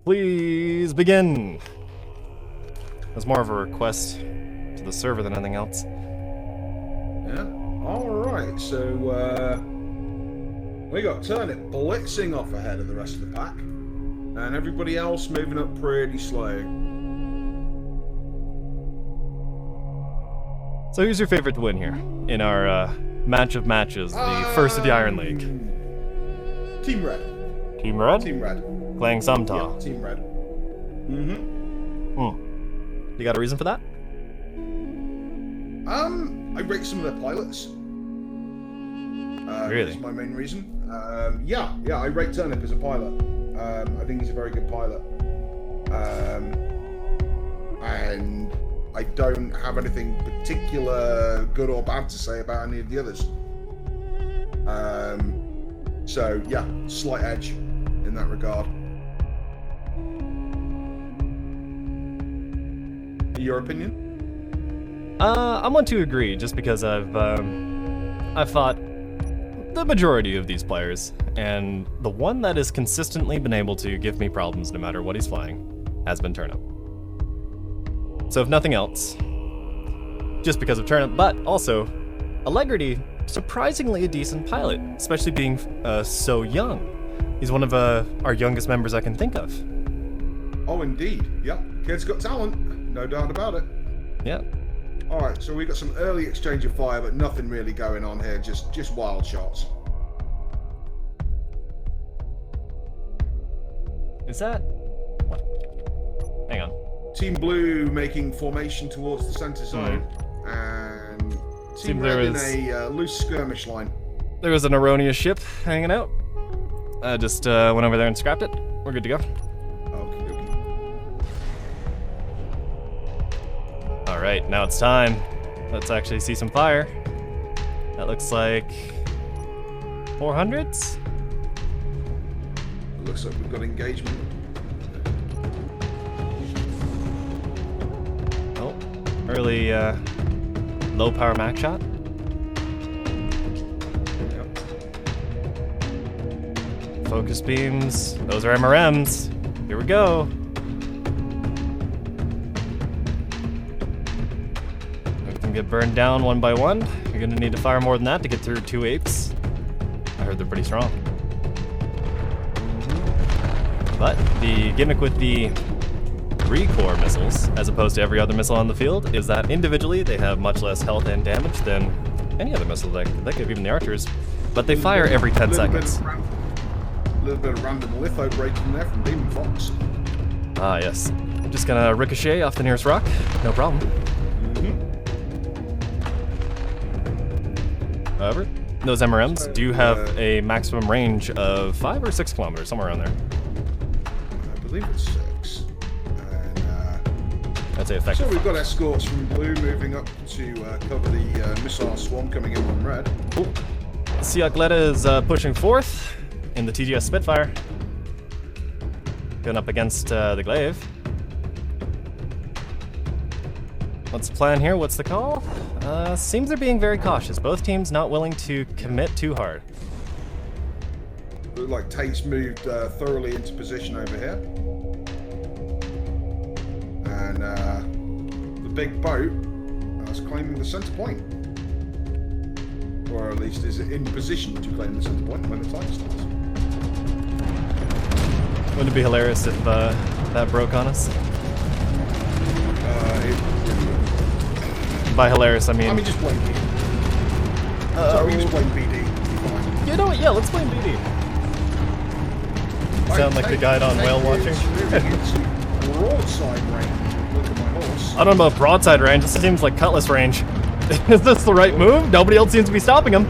Please begin. That's more of a request to the server than anything else. Yeah. All right. So we got Turnip blitzing off ahead of the rest of the pack, and everybody else moving up pretty slow. So who's your favorite to win here in our match of matches, the first of the Iron League? Team Red. Team Red? Team Red. Playing Sumta. Yeah, Team Red. You got a reason for that? I rate some of their pilots. Really? That's my main reason. Yeah, I rate Turnip as a pilot. I think he's a very good pilot. And I don't have anything particular good or bad to say about any of the others. So yeah, slight edge in that regard. Your opinion? I'm one to agree, just because I've fought the majority of these players, and the one that has consistently been able to give me problems no matter what he's flying has been Turnip. So if nothing else, just because of Turnip, but also Allegrity, surprisingly a decent pilot, especially being so young. He's one of our youngest members I can think of. Oh, indeed. Yep. Kid's got talent. No doubt about it. Yeah. Alright, so we got some early exchange of fire, but nothing really going on here. Just wild shots. Is that... What? Hang on. Team Blue making formation towards the center zone. And Team Red in a loose skirmish line. There was an erroneous ship hanging out. I just went over there and scrapped it. We're good to go. Alright, now it's time. Let's actually see some fire. That looks like 400s? It looks like we've got engagement. Oh, early low power max shot. Yep. Focus beams. Those are MRMs. Here we go. Get burned down one by one. You're gonna need to fire more than that to get through 2 apes. I heard they're pretty strong. But the gimmick with the 3-core missiles, as opposed to every other missile on the field, is that individually they have much less health and damage than any other missile that could, even the archers. But they fire every 10 seconds. A little bit of random litho breaking there from Demon Fox. Ah, yes. Just gonna ricochet off the nearest rock. No problem. However, those MRMs do have a maximum range of 5 or 6 kilometers, somewhere around there. I believe it's 6. And, I'd say effective. So we've got escorts from Blue moving up to cover the missile swarm coming in from Red. Oh, Siakleta is pushing forth in the TGS Spitfire. Going up against the Glaive. What's the plan here? What's the call? Seems they're being very cautious. Both teams not willing to commit too hard. Look like Tate's moved thoroughly into position over here. And the big boat is claiming the center point. Or at least is in position to claim the center point when the time starts. Wouldn't it be hilarious if that broke on us? By hilarious, I mean just blame BD. So we just blame BD. Fine. You know what? Yeah, let's blame BD. Sound like the guide on whale watching. Broadside range. Look at my horse. I don't know about broadside range. This seems like cutlass range. Is this the right move? Nobody else seems to be stopping him.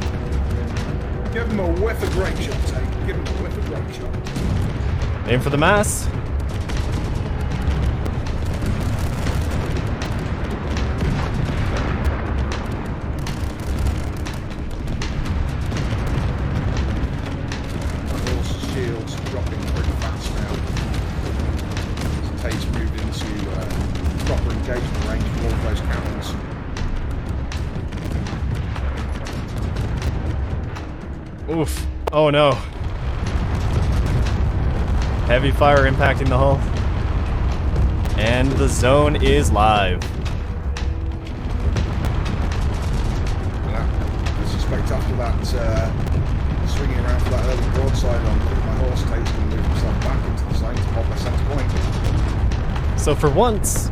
Give him a whiff of grape shot, Tate. Give him a whiff of grape shot. Aim for the mass. Oof. Oh no. Heavy fire impacting the hull. And the zone is live. I suspect after that swinging around for that early broadside on, my horse Tate's going to move himself back into the zone to hold my centre point. So for once,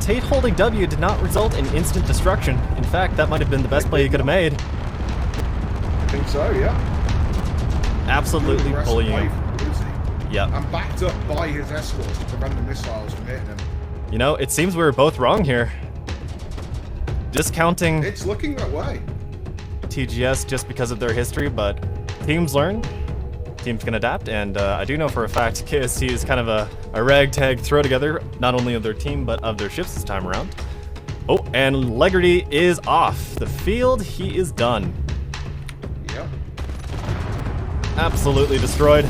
Tate holding W did not result in instant destruction. In fact, that might have been the best play he could have made. I think so, yeah. Absolutely bullying. Yep. I'm backed up by his escorts to prevent the missiles from hitting him. You know, it seems we were both wrong here. Discounting It's looking that way. TGS just because of their history, but teams learn, teams can adapt, and I do know for a fact KST is kind of a ragtag throw together, not only of their team, but of their ships this time around. Oh, and Legarty is off the field. He is done. Yep. Absolutely destroyed.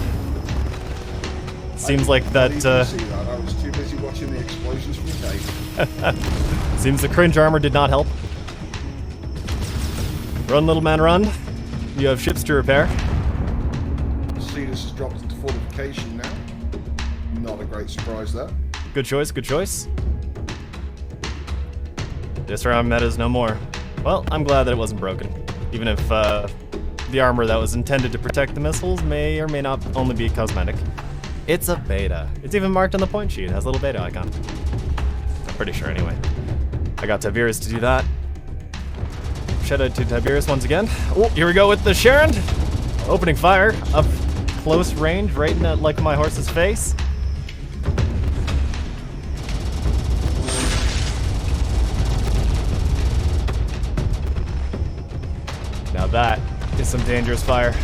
Seems like that. I didn't see that. I was too busy watching the explosions from Tate. Seems the cringe armor did not help. Run, little man, run. You have ships to repair. Cetus has dropped into fortification now. Not a great surprise there. Good choice, good choice. Disarm meta's no more. Well, I'm glad that it wasn't broken. Even if the armor that was intended to protect the missiles may or may not only be cosmetic. It's a beta. It's even marked on the point sheet. It has a little beta icon. I'm pretty sure anyway. I got Tiberius to do that. Shout out to Tiberius once again. Oh, here we go with the Sharon. Opening fire up close range, right in that, like my horse's face. Now that is some dangerous fire.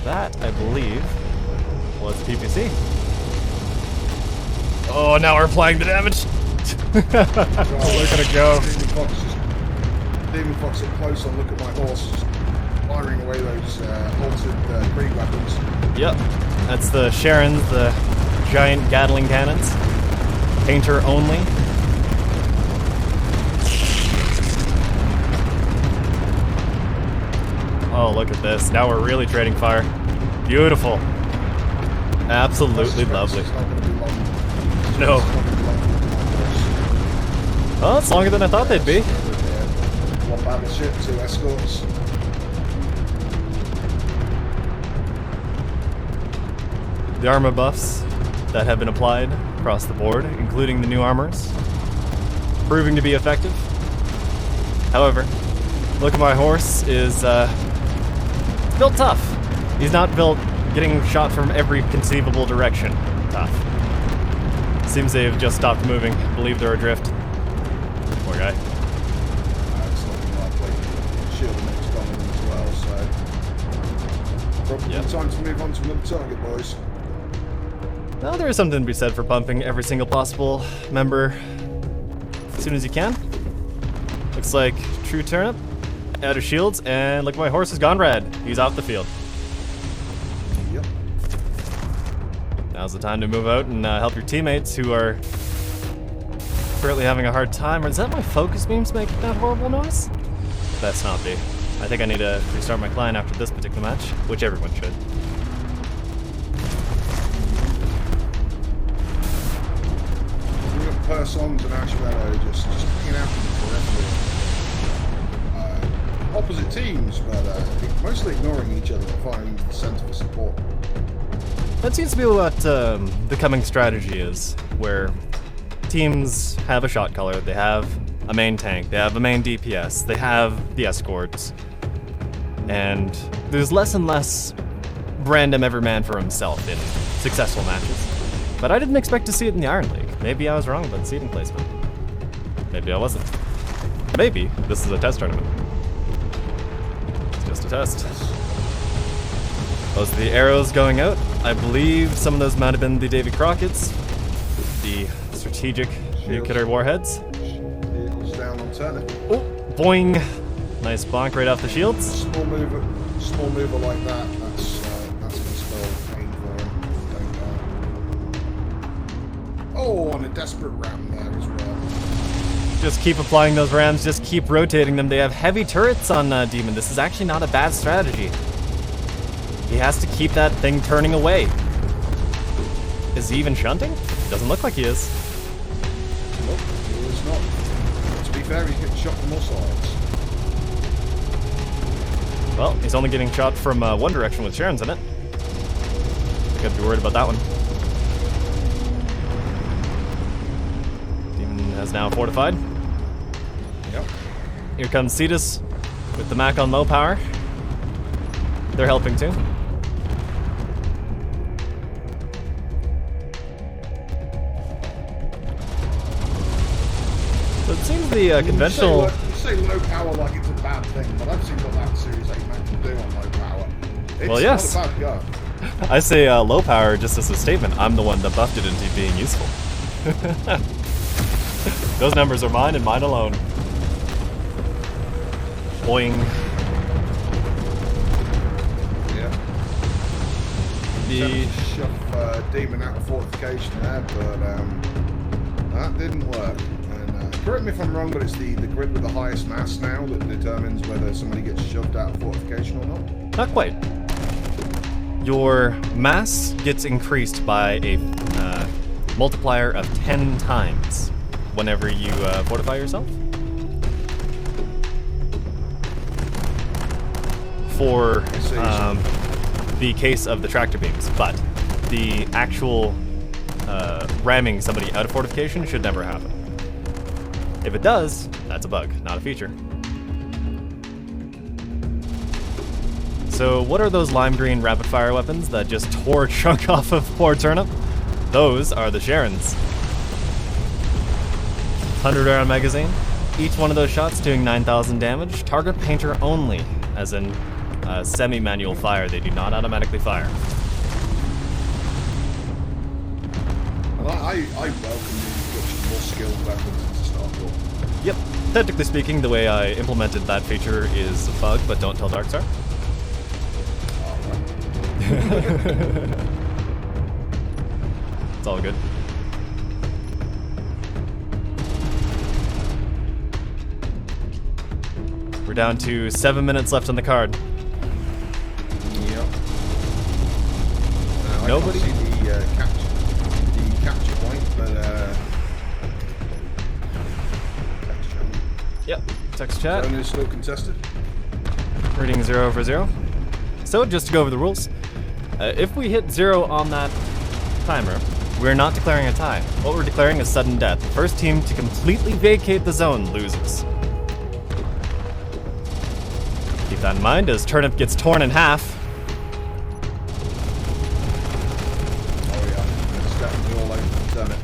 That, I believe, was PPC. Oh, now we're applying the damage. Look at it go. Demon Fox up close and look at my horse just firing away those altered Krieg weapons. Yep, that's the Sharons, the giant Gatling cannons. Painter only. Oh, look at this. Now we're really trading fire. Beautiful. Absolutely lovely. No. Well, it's longer than I thought they'd be. One battleship, 2 escorts. The armor buffs that have been applied across the board, including the new armors, proving to be effective. However, look at my horse is built tough. He's not built getting shot from every conceivable direction tough. Seems they've just stopped moving. Believe they're adrift. Poor guy. It's looking likely. Shield next coming as well, so probably time to move on to another target, boys. Now there is something to be said for pumping every single possible member as soon as you can. Looks like true turnip, out of shields, and look, my horse has gone red. He's off the field. Yep. Now's the time to move out and help your teammates who are currently having a hard time. Or is that my focus beams making that horrible noise? That's not me. I think I need to restart my client after this particular match, which everyone should. Persons and Ashmeadow just hanging out forever. Opposite teams, but mostly ignoring each other and finding the centre for support. That seems to be what the coming strategy is, where teams have a shot caller, they have a main tank, they have a main DPS, they have the escorts, and there's less and less random every man for himself in successful matches. But I didn't expect to see it in the Iron League. Maybe I was wrong about the seeding placement. Maybe I wasn't. Maybe this is a test tournament. It's just a test. Those are the arrows going out. I believe some of those might have been the Davy Crockett's, the strategic nuclear warheads. Vehicles down on turnip. Oh, boing! Nice bonk right off the shields. Small mover like that. That's gonna spell pain for him. Oh, and a desperate ram there as well. Just keep applying those rams, just keep rotating them. They have heavy turrets on Demon. This is actually not a bad strategy. He has to keep that thing turning away. Is he even shunting? Doesn't look like he is. Nope, he is not. To be fair, he's getting shot from all sides. Well, he's only getting shot from one direction with Sharon's in it. I gotta be worried about that one. Demon has now fortified. Yep. Here comes Cetus with the Mac on low power. They're helping too. So it seems the conventional... You say low power like it's a bad thing, but I've seen what that Series 8 Mac can do on low power. It's well, yes. not a bad go. I say low power just as a statement. I'm the one that buffed it into being useful. Those numbers are mine and mine alone. Boing. Yeah. The shove Demon out of fortification there, but that didn't work. And correct me if I'm wrong, but it's the grid with the highest mass now that determines whether somebody gets shoved out of fortification or not. Not quite. Your mass gets increased by a multiplier of 10 times whenever you fortify yourself. For the case of the tractor beams, but the actual ramming somebody out of fortification should never happen. If it does, that's a bug, not a feature. So what are those lime green rapid fire weapons that just tore a chunk off of poor Turnip? Those are the Sharons. 100 round magazine. Each one of those shots doing 9,000 damage. Target painter only, as in semi-manual fire. They do not automatically fire. Well, I welcome the introduction of more skilled weapons into StarCore. Yep. Technically speaking, the way I implemented that feature is a bug, but don't tell Darkstar. It's all good. We're down to 7 minutes left on the card. Yep. Nobody? I can't see the capture point, but Yep. Text chat. zone is still contested. Reading 0 for 0. So just to go over the rules, if we hit 0 on that timer, we're not declaring a tie. What we're declaring is sudden death. The first team to completely vacate the zone loses. Keep that in mind as Turnip gets torn in half. Oh yeah, it's definitely all over Turnip.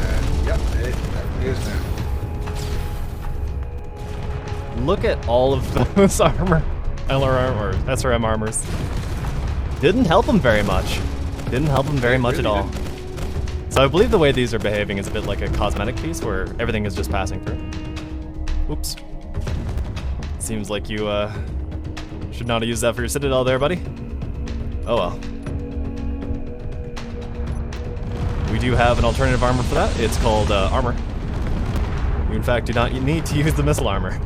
And yep, it definitely is now. Look at all of those armor, LRM or SRM armors. Didn't help him very much. Didn't help him very much at all. So I believe the way these are behaving is a bit like a cosmetic piece where everything is just passing through. Oops. Seems like you should not have used that for your Citadel there, buddy. Oh well. We do have an alternative armor for that. It's called armor. You in fact do not need to use the missile armor.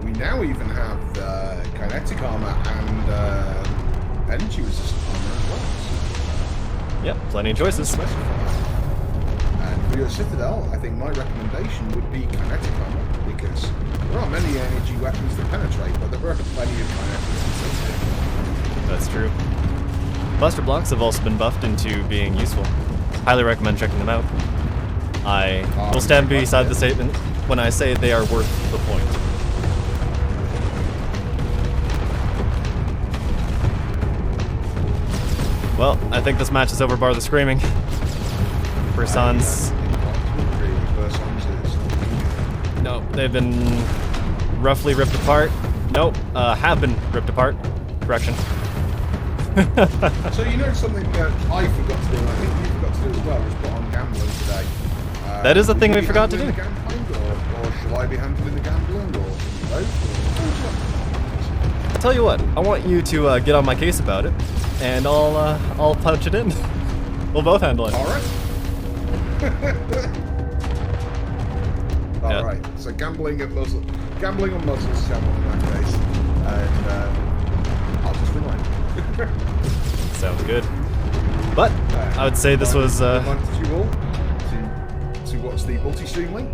We now even have kinetic armor and energy resistant armor as well. Yep, plenty of choices. And for your Citadel, I think my recommendation would be kinetic armor, because there aren't many energy weapons that penetrate, but there are plenty of kinetics. That's true. Buster blocks have also been buffed into being useful. Highly recommend checking them out. I will stand beside the statement when I say they are worth the point. Well, I think this match is over, bar the screaming. Persons. No, they've been roughly ripped apart. Nope, have been ripped apart. Correction. So you know something that I forgot to do, and I think you forgot to do as well, was put on gambling today. That is a thing we forgot to do. Or shall I be handling the gambling, or both? I'll tell you what, I want you to get on my case about it, and I'll punch it in. We'll both handle it. All right. Yeah. All right. So gambling on Muslims channel in that case, and Sounds good. But I would say this was. Remind you all to watch the multi-stream link.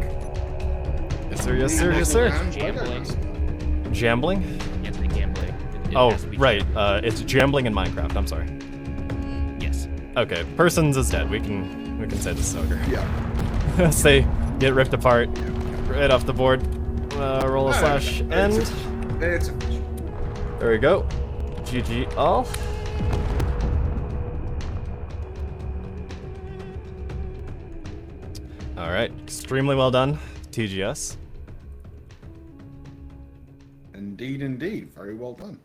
Yes, sir. Yes, sir. Yes, sir. Gambling. Jambling? Yeah, the gambling. It Oh, has to be right. gambling. It's jambling in Minecraft. I'm sorry. Yes. Okay, persons is dead. We can say this is ogre. Yeah. Say get ripped apart right off the board. Roll a slash end. It's There we go. GG all. All right, extremely well done, TGS. indeed, indeed. Very well done.